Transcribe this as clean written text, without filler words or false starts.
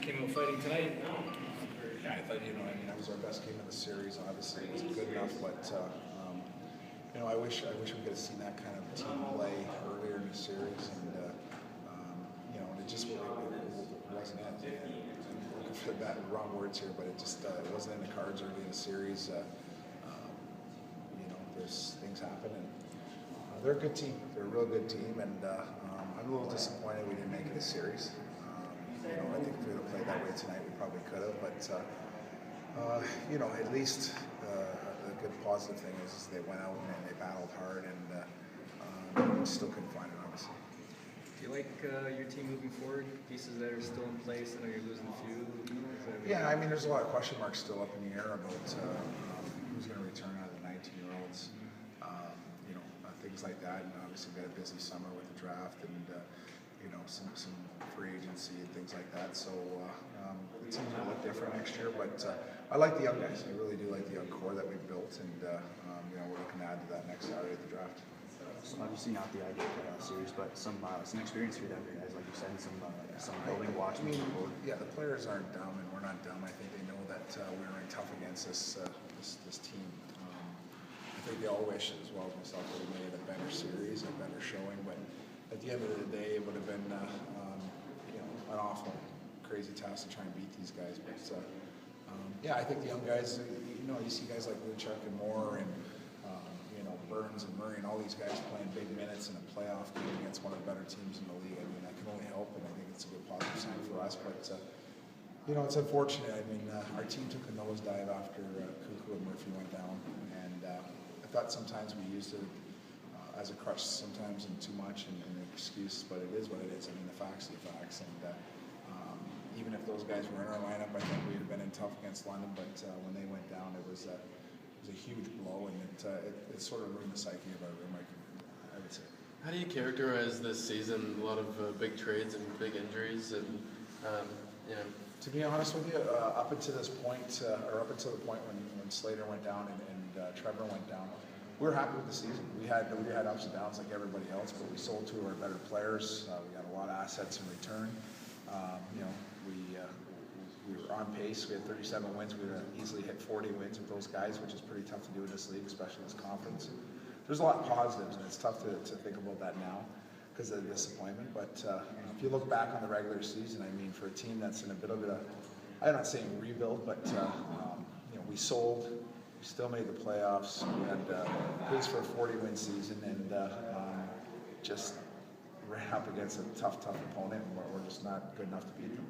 came out fighting tonight. Yeah, I thought, that was our best game of the series. Obviously, it wasn't good enough, but I wish we could have seen that kind of team play earlier in the series, and it just wasn't it. I'm looking for the wrong words here, but it wasn't in the cards early in the series. There's things happen, and they're a good team. They're a real good team, and I'm a little disappointed we didn't make it a series. I think if we would have played that way tonight, we probably could have, but at least a good positive thing is they went out and they battled hard, and we still couldn't find it, obviously. Do you like your team moving forward? Pieces that are still in place? I know you're losing a few. Yeah, there's a lot of question marks still up in the air about who's going to return out of the 19-year-olds, things like that. And obviously, we had a busy summer with the draft and some free agency and things like that. So the team's going to look different next year. But I like the young guys. I really do like the young core that we've built, and we're looking to add to that next Saturday at the draft. So obviously not the ideal playoff series, but some experience for them guys, like you said, some building blocks. Yeah, the players aren't dumb, and we're not dumb. I think they know that we're running tough against this team. I think they all wish, as well as myself, that we made a better series, a better showing. But at the end of the day, it would have been an awful, crazy task to try and beat these guys. But I think the young guys, you see guys like Luchuk and Moore and Burns and Murray and all these guys playing big minutes in a playoff game against one of the better teams in the league. That can only help, and I think it's a good positive sign for us. But it's unfortunate. Our team took a nosedive after Kuku and Murphy went down, and I thought sometimes we used it as a crutch sometimes and too much and an excuse, but it is what it is. The facts are the facts, and even if those guys were in our lineup, I think we'd have been in tough against London. But when they went down, it was a huge blow, and it sort of ruined the psyche of our room, I would say. How do you characterize this season? A lot of big trades and big injuries, and To be honest with you, up until this point, or up until the point when Slater went down and Trevor went down, we were happy with the season. We had ups and downs like everybody else, but we sold two of our better players. We got a lot of assets in return. We were on pace. We had 37 wins. We would easily hit 40 wins with those guys, which is pretty tough to do in this league, especially in this conference. There's a lot of positives, and it's tough to think about that now because of the disappointment. But if you look back on the regular season, for a team that's in a bit of a, I'm not saying rebuild, but we sold. We still made the playoffs. We had pace for a 40-win season, and just ran up against a tough opponent, and we're just not good enough to beat them.